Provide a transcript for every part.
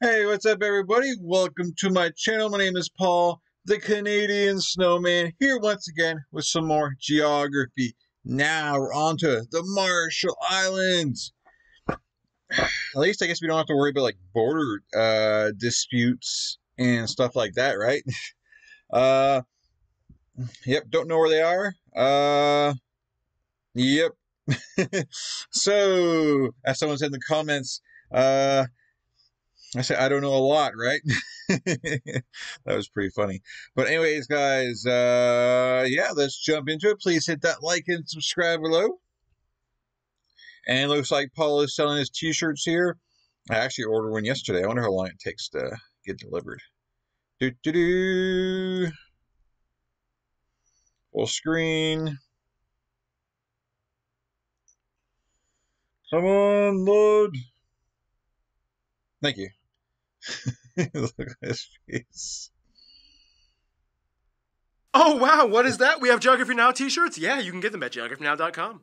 Hey, what's up, everybody? Welcome to my channel. My name is Paul, the Canadian Snowman, here once again with some more geography. Now we're on to the Marshall Islands. At least I guess we don't have to worry about like border disputes and stuff like that, right? Yep, don't know where they are. Yep. So, as someone said in the comments, I said I don't know a lot, right? That was pretty funny. But anyways, guys, yeah, let's jump into it. Please hit that like and subscribe below. And it looks like Paul is selling his t-shirts here. I actually ordered one yesterday. I wonder how long it takes to get delivered. Full screen. Come on, load. Thank you. Look at his face. Oh wow, what is that? We have Geography Now t-shirts? Yeah, you can get them at geographynow.com.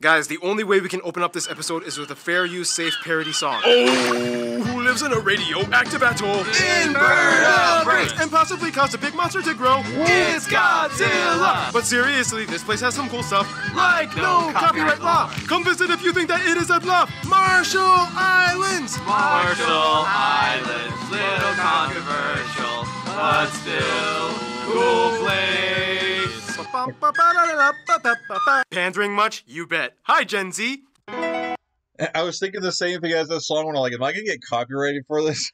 Guys, the only way we can open up this episode is with a fair use safe parody song. Oh, who lives in a radioactive atoll? Invertebrates! And possibly caused a big monster to grow? It's Godzilla! But seriously, this place has some cool stuff, like no copyright law. Come visit if you think that it is a bluff. Marshall Islands! Marshall Islands, little controversial, but still cool place. Pandering much? You bet. Hi, Gen Z. I was thinking the same thing as this song when I'm like, am I gonna get copyrighted for this?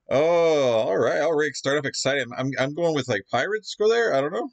Oh, all right, start off excited. I'm going with like pirates. Go there. I don't know.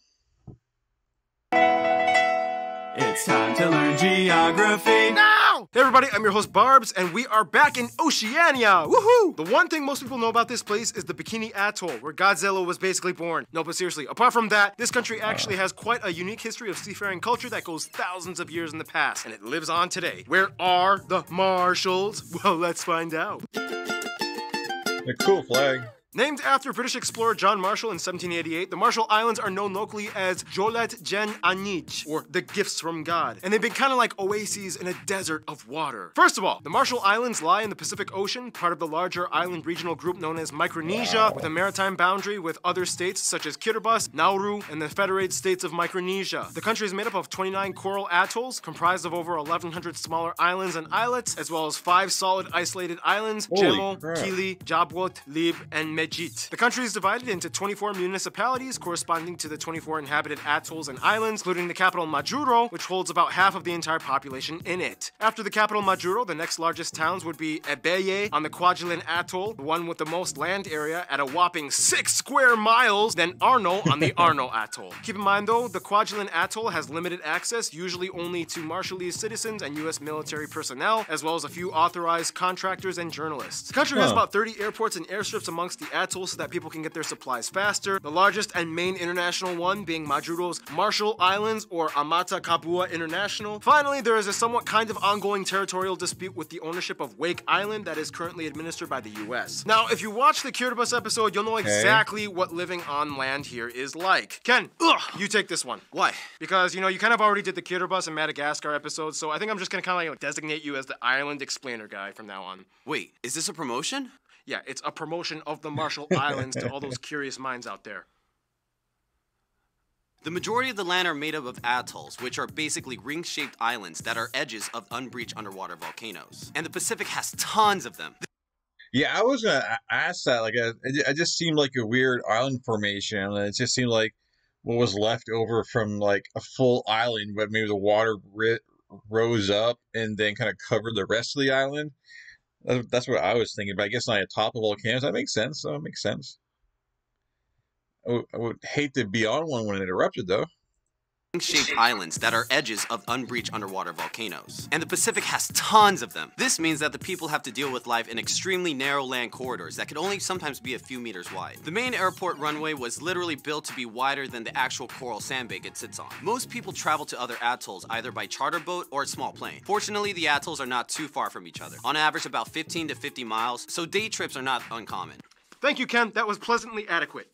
It's time to learn geography now! Hey everybody, I'm your host Barbs, and we are back in Oceania! Woohoo! The one thing most people know about this place is the Bikini Atoll, where Godzilla was basically born. No, but seriously, apart from that, this country actually has quite a unique history of seafaring culture that goes thousands of years in the past, and it lives on today. Where are the Marshalls? Well, let's find out. A cool flag. Named after British explorer John Marshall in 1788, the Marshall Islands are known locally as Jolet Gen Anich, or the gifts from God, and they've been kind of like oases in a desert of water. First of all, the Marshall Islands lie in the Pacific Ocean, part of the larger island regional group known as Micronesia, with a maritime boundary with other states such as Kiribati, Nauru, and the Federated States of Micronesia. The country is made up of 29 coral atolls, comprised of over 1,100 smaller islands and islets, as well as 5 solid isolated islands, Jemo, Kili, Jabwot, Lib, and Mejit. The country is divided into 24 municipalities corresponding to the 24 inhabited atolls and islands, including the capital Majuro, which holds about half of the entire population in it. After the capital Majuro, the next largest towns would be Ebeye on the Kwajalein Atoll, the one with the most land area at a whopping 6 square miles, then Arno on the Arno Atoll. Keep in mind though, the Kwajalein Atoll has limited access, usually only to Marshallese citizens and US military personnel, as well as a few authorized contractors and journalists. The country has about 30 airports and airstrips amongst the atoll so that people can get their supplies faster, the largest and main international one being Majuro's Marshall Islands or Amata Kabua International. Finally, there is a somewhat kind of ongoing territorial dispute with the ownership of Wake Island that is currently administered by the US. Now, if you watch the Kiribati episode, you'll know exactly what living on land here is like. Ken, you take this one. Why? Because, you know, you kind of already did the Kiribati and Madagascar episodes, so I think I'm just gonna kind of like designate you as the island explainer guy from now on. Wait, is this a promotion? Yeah, it's a promotion of the Marshall Islands to all those curious minds out there. The majority of the land are made up of atolls, which are basically ring-shaped islands that are edges of unbreached underwater volcanoes. And the Pacific has tons of them. Yeah, I was gonna ask that. Like, it just seemed like a weird island formation. It just seemed like what was left over from like a full island, but maybe the water rose up and then kind of covered the rest of the island. That's what I was thinking, but I guess not atop of volcanoes. That makes sense. That makes sense. I would hate to be on one when it erupted, though. Ring-shaped islands that are edges of unbreached underwater volcanoes. And the Pacific has tons of them. This means that the people have to deal with life in extremely narrow land corridors that could only sometimes be a few meters wide. The main airport runway was literally built to be wider than the actual coral sandbank it sits on. Most people travel to other atolls either by charter boat or a small plane. Fortunately, the atolls are not too far from each other. On average, about 15 to 50 miles, so day trips are not uncommon. Thank you, Ken. That was pleasantly adequate.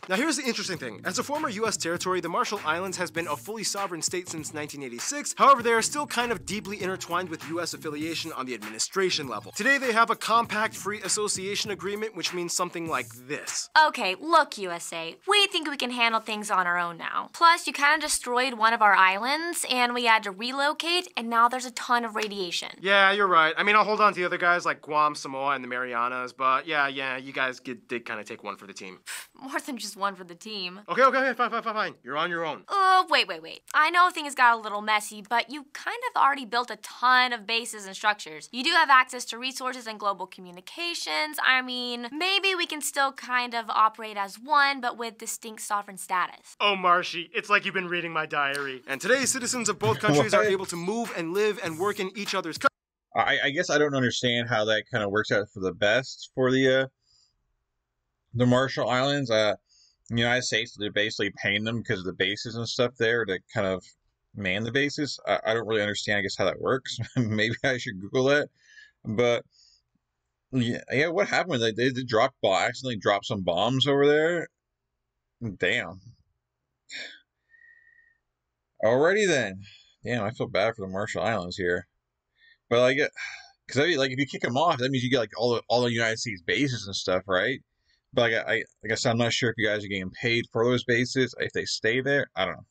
Now here's the interesting thing. As a former US territory, the Marshall Islands has been a fully sovereign state since 1986. However, they are still kind of deeply intertwined with US affiliation on the administration level. Today they have a compact free association agreement, which means something like this. Okay, look, USA. We think we can handle things on our own now. Plus, you kind of destroyed one of our islands, and we had to relocate, and now there's a ton of radiation. Yeah, you're right. I mean, I'll hold on to the other guys like Guam, Samoa, and the Marianas, but yeah, you guys did kind of take one for the team. More than just one for the team. Okay, fine. You're on your own. Wait. I know things got a little messy, but you kind of already built a ton of bases and structures. You do have access to resources and global communications. I mean, maybe we can still kind of operate as one, but with distinct sovereign status. Oh, Marshy, it's like you've been reading my diary. And today, citizens of both countries are able to move and live and work in each other's countries. I guess I don't understand how that kind of works out for the best for the Marshall Islands. The United States, they're basically paying them because of the bases and stuff there to kind of man the bases. I don't really understand, I guess, how that works. Maybe I should Google that. But yeah, what happened? They accidentally dropped some bombs over there. Damn. Alrighty then. Damn, I feel bad for the Marshall Islands here. But like, because if you kick them off, that means you get like all the United States bases and stuff, right? But like, I guess I'm not sure if you guys are getting paid for those bases if they stay there. I don't know.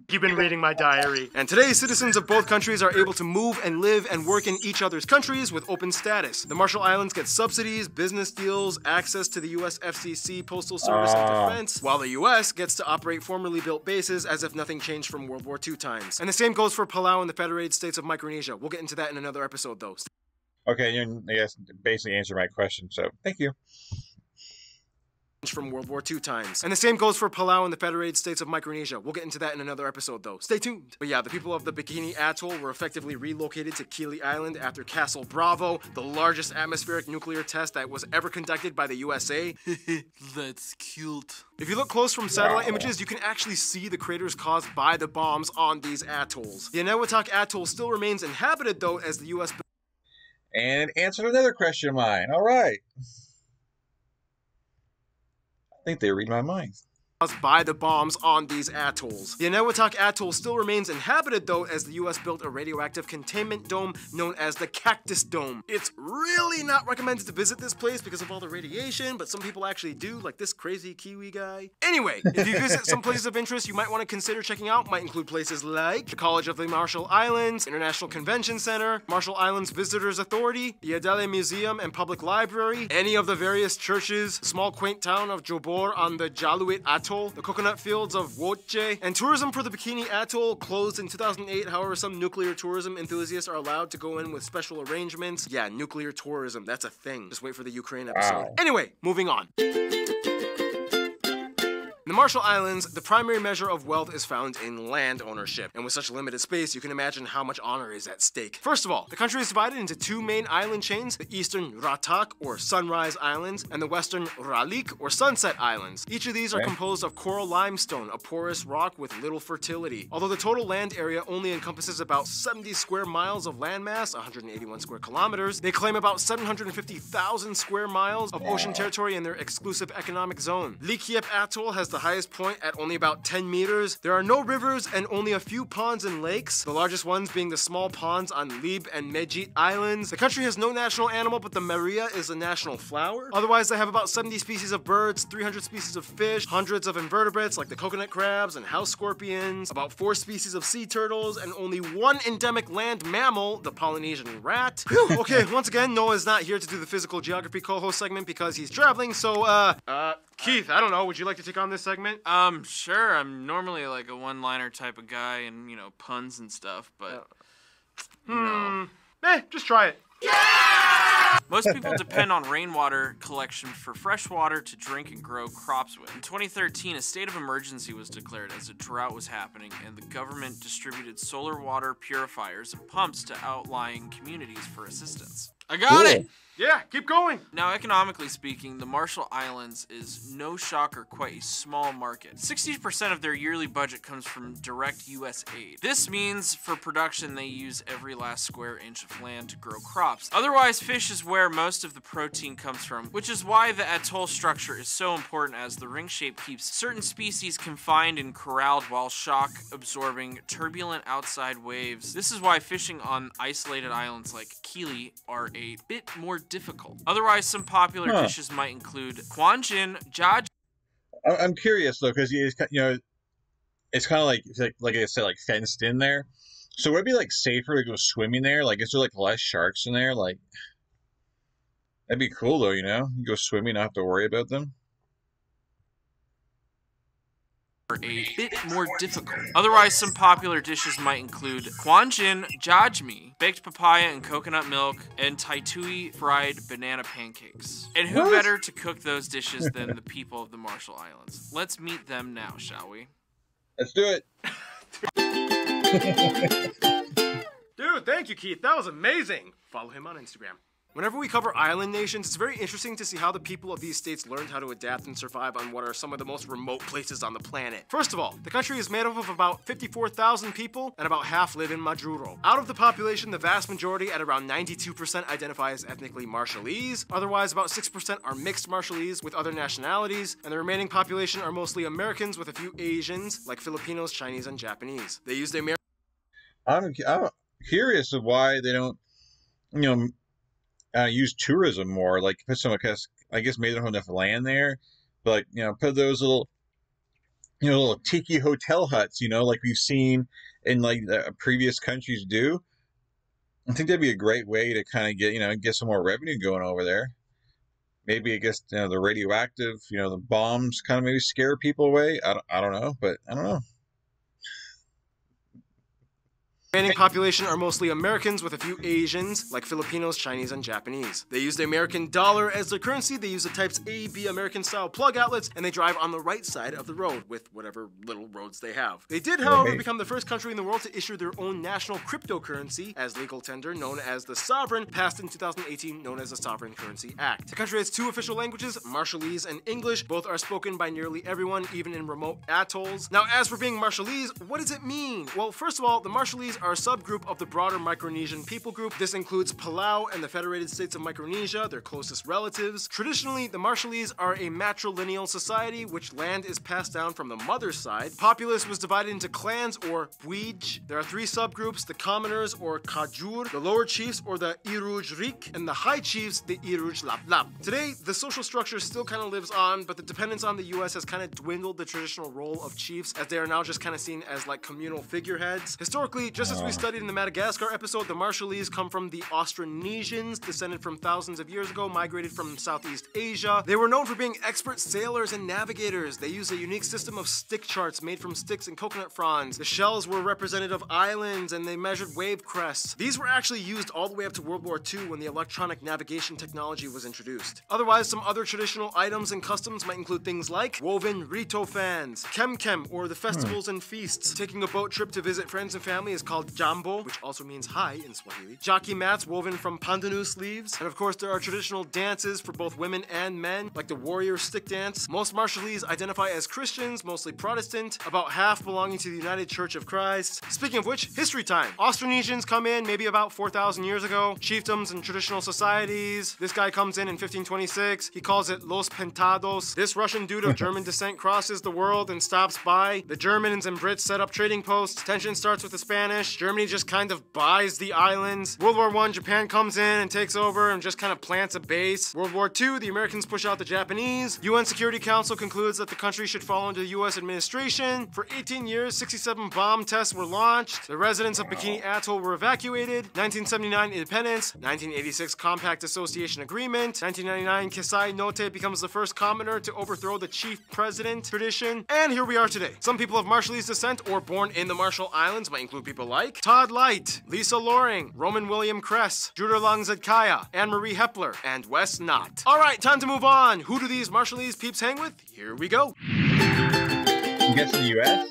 You've been reading my diary. And today, citizens of both countries are able to move and live and work in each other's countries with open status. The Marshall Islands get subsidies, business deals, access to the US FCC, Postal Service, and Defense, while the US gets to operate formerly built bases as if nothing changed from World War II times. And the same goes for Palau and the Federated States of Micronesia. We'll get into that in another episode, though. Okay, you I guess basically answered my question, so thank you. From World War II times. And the same goes for Palau and the Federated States of Micronesia. We'll get into that in another episode, though. Stay tuned. But yeah, the people of the Bikini Atoll were effectively relocated to Kili Island after Castle Bravo, the largest atmospheric nuclear test that was ever conducted by the USA. That's cute. If you look close from satellite images, you can actually see the craters caused by the bombs on these atolls. The Eniwetok Atoll still remains inhabited, though, as the US... And answered another question of mine. All right. I think they read my mind. By the bombs on these atolls. The Eniwetok Atoll still remains inhabited, though, as the US built a radioactive containment dome known as the Cactus Dome. It's really not recommended to visit this place because of all the radiation, but some people actually do, like this crazy Kiwi guy. Anyway, if you visit some places of interest you might want to consider checking out, might include places like the College of the Marshall Islands, International Convention Center, Marshall Islands Visitors Authority, the Adele Museum and Public Library, any of the various churches, small quaint town of Jobor on the Jaluit Atoll, the coconut fields of Woche, and tourism for the Bikini Atoll closed in 2008. However, some nuclear tourism enthusiasts are allowed to go in with special arrangements. Yeah, nuclear tourism, that's a thing. Just wait for the Ukraine episode. Wow. Anyway, moving on. In the Marshall Islands, the primary measure of wealth is found in land ownership, and with such limited space, you can imagine how much honor is at stake. First of all, the country is divided into two main island chains, the eastern Ratak, or Sunrise Islands, and the western Ralik, or Sunset Islands. Each of these are composed of coral limestone, a porous rock with little fertility. Although the total land area only encompasses about 70 square miles of landmass, 181 square kilometers, they claim about 750,000 square miles of ocean territory in their exclusive economic zone. Likiep Atoll has the highest point at only about 10 meters. There are no rivers and only a few ponds and lakes, the largest ones being the small ponds on Lib and Mejit Islands. The country has no national animal, but the Maria is a national flower. Otherwise, they have about 70 species of birds, 300 species of fish, hundreds of invertebrates like the coconut crabs and house scorpions, about 4 species of sea turtles, and only one endemic land mammal, the Polynesian rat. Whew, okay, once again, Noah's not here to do the physical geography co-host segment because he's traveling, so, Keith, I don't know, would you like to take on this segment? Sure. I'm normally like a one-liner type of guy and, puns and stuff, but, just try it. Most people depend on rainwater collection for fresh water to drink and grow crops with. In 2013, a state of emergency was declared as a drought was happening, and the government distributed solar water purifiers and pumps to outlying communities for assistance. I got it! Yeah, keep going. Now, economically speaking, the Marshall Islands is, no shocker, quite a small market. 60% of their yearly budget comes from direct U.S. aid. This means for production, they use every last square inch of land to grow crops. Otherwise, fish is where most of the protein comes from, which is why the atoll structure is so important, as the ring shape keeps certain species confined and corralled while shock-absorbing turbulent outside waves. This is why fishing on isolated islands like Kili are a bit more difficult. Otherwise, some popular dishes might include kwanjin, jaj. I'm curious though, because it's kind of like I said, like fenced in there. So would it be like safer to go swimming there? Like, is there like less sharks in there? Like, that'd be cool though. You go swimming, not have to worry about them. A bit more difficult. Otherwise, some popular dishes might include kwanjin, jajmi, baked papaya and coconut milk, and taitui fried banana pancakes. And who better to cook those dishes than the people of the Marshall Islands? Let's meet them now, shall we? Let's do it. Dude, thank you, Keith. That was amazing. Follow him on Instagram. Whenever we cover island nations, it's very interesting to see how the people of these states learned how to adapt and survive on what are some of the most remote places on the planet. First of all, the country is made up of about 54,000 people, and about half live in Majuro. Out of the population, the vast majority, at around 92%, identify as ethnically Marshallese. Otherwise, about 6% are mixed Marshallese with other nationalities, and the remaining population are mostly Americans with a few Asians, like Filipinos, Chinese, and Japanese. They use the American... I'm curious of why they don't, use tourism more, like put some, I guess maybe they don't have enough land there, but put those little tiki hotel huts, like we've seen in like previous countries do. I think that'd be a great way to kind of get some more revenue going over there. Maybe I guess the radioactive, the bombs kind of maybe scare people away. I don't know, but I don't know. The remaining population are mostly Americans with a few Asians, like Filipinos, Chinese, and Japanese. They use the American dollar as their currency, they use the types A, B American-style plug outlets, and they drive on the right side of the road with whatever little roads they have. They did, however, become the first country in the world to issue their own national cryptocurrency as legal tender, known as the Sovereign, passed in 2018, known as the Sovereign Currency Act. The country has two official languages, Marshallese and English. Both are spoken by nearly everyone, even in remote atolls. Now, as for being Marshallese, what does it mean? Well, first of all, the Marshallese are a subgroup of the broader Micronesian people group. This includes Palau and the Federated States of Micronesia, their closest relatives. Traditionally, the Marshallese are a matrilineal society, which land is passed down from the mother's side. Populace was divided into clans, or puij. There are three subgroups: the commoners, or kajur, the lower chiefs, or the iruj rik, and the high chiefs, the iruj lap. Today, the social structure still kind of lives on, but the dependence on the US has kind of dwindled the traditional role of chiefs, as they are now just kind of seen as like communal figureheads. Historically, just as we studied in the Madagascar episode, the Marshallese come from the Austronesians, descended from thousands of years ago, migrated from Southeast Asia. They were known for being expert sailors and navigators. They used a unique system of stick charts made from sticks and coconut fronds. The shells were representative of islands, and they measured wave crests. These were actually used all the way up to World War II, when the electronic navigation technology was introduced. Otherwise, some other traditional items and customs might include things like woven rito fans, kem, or the festivals and feasts. Taking a boat trip to visit friends and family is called jambo, which also means hi in Swahili. Jockey mats woven from pandanus leaves. And of course, there are traditional dances for both women and men, like the warrior stick dance. Most Marshallese identify as Christians, mostly Protestant, about half belonging to the United Church of Christ. Speaking of which, history time. Austronesians come in maybe about 4,000 years ago. Chiefdoms and traditional societies. This guy comes in 1526. He calls it Los Pentados. This Russian dude of German descent crosses the world and stops by. The Germans and Brits set up trading posts. Tension starts with the Spanish. Germany just kind of buys the islands. World War I, Japan comes in and takes over and just kind of plants a base. World War II, the Americans push out the Japanese. UN Security Council concludes that the country should fall under the US administration. For 18 years, 67 bomb tests were launched. The residents of Bikini Atoll were evacuated. 1979 independence. 1986 Compact Association Agreement. 1999 Kesai Note becomes the first commoner to overthrow the chief president tradition. And here we are today. Some people of Marshallese descent or born in the Marshall Islands might include people like Todd Light, Lisa Loring, Roman William Kress, Judah Langzadkaya, Anne-Marie Hepler, and Wes Knott. Alright, time to move on. Who do these Marshallese peeps hang with? Here we go. I'm guessing the US?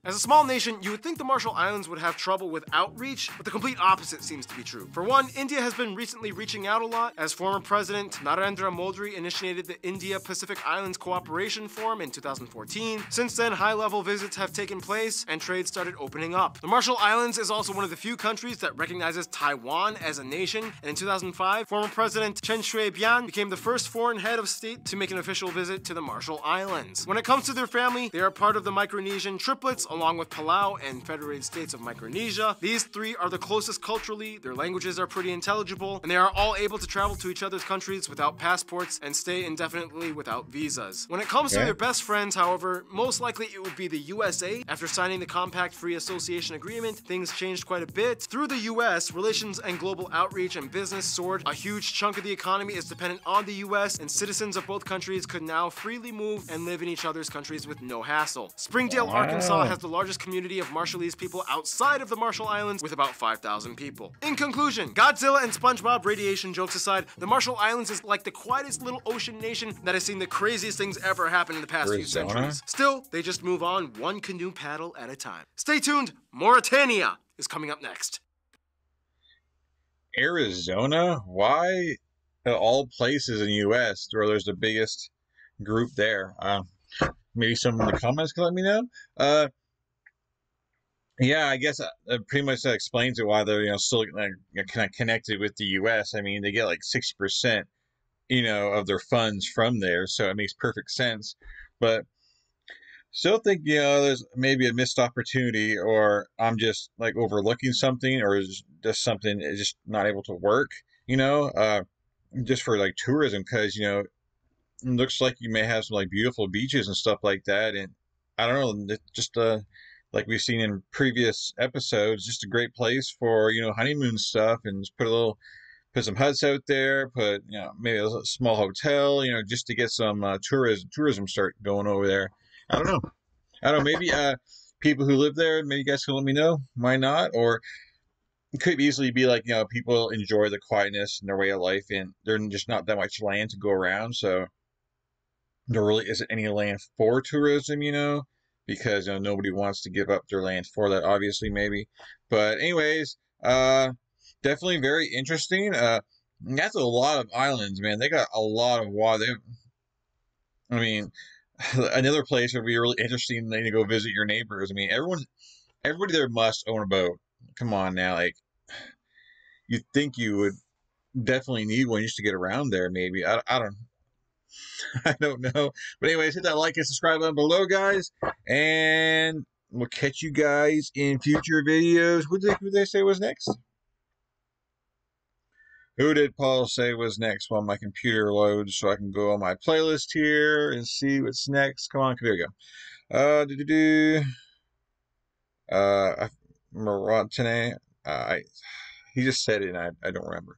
As a small nation, you would think the Marshall Islands would have trouble with outreach, but the complete opposite seems to be true. For one, India has been recently reaching out a lot, as former President Narendra Modi initiated the India-Pacific Islands Cooperation Forum in 2014. Since then, high-level visits have taken place, and trade started opening up. The Marshall Islands is also one of the few countries that recognizes Taiwan as a nation, and in 2005, former President Chen Shui-bian became the first foreign head of state to make an official visit to the Marshall Islands. When it comes to their family, they are part of the Micronesian triplets, along with Palau and Federated States of Micronesia. These three are the closest culturally, their languages are pretty intelligible, and they are all able to travel to each other's countries without passports and stay indefinitely without visas. When it comes to their best friends, however, most likely it would be the USA. After signing the Compact Free Association Agreement, things changed quite a bit. Through the US, relations and global outreach and business soared. A huge chunk of the economy is dependent on the US, and citizens of both countries could now freely move and live in each other's countries with no hassle. Springdale, Arkansas has the largest community of Marshallese people outside of the Marshall Islands with about 5,000 people. In conclusion, Godzilla and SpongeBob radiation jokes aside, the Marshall Islands is like the quietest little ocean nation that has seen the craziest things ever happen in the past few centuries. Still, they just move on one canoe paddle at a time. Stay tuned, Mauritania is coming up next. Arizona? Why of all places in the U.S. where there's the biggest group there? Maybe someone in the comments can let me know. Yeah, I guess pretty much that explains it why they're still kind of connected with the U.S. I mean, they get like 60%, of their funds from there, so it makes perfect sense. But still think there's maybe a missed opportunity, or I'm just like overlooking something, or is just something is just not able to work. Just for like tourism, because it looks like you may have some like beautiful beaches and stuff like that, and I don't know, just like we've seen in previous episodes, just a great place for honeymoon stuff, and just put some huts out there, put maybe a small hotel, just to get some tourism start going over there. I don't know, maybe people who live there, maybe you guys can let me know why not, or it could easily be like people enjoy the quietness and their way of life, and there's just not that much land to go around, so there really isn't any land for tourism, because nobody wants to give up their land for that, obviously, maybe. But anyways, definitely very interesting. That's a lot of islands, man. They got a lot of water. I mean, another place would be really interesting to go visit your neighbors. I mean, everybody there must own a boat. Come on now, like, you'd think you would definitely need one just to get around there, maybe. I don't I don't know. But anyways, hit that like and subscribe button below, guys. And we'll catch you guys in future videos. Who did they say was next? Who did Paul say was next while my computer loads so I can go on my playlist here and see what's next? Come on, there we go. Marantine. He just said it and I don't remember.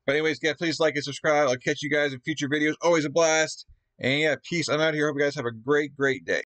But anyways, yeah, please like and subscribe. I'll catch you guys in future videos. Always a blast. And yeah, peace. I'm out here. Hope you guys have a great, great day.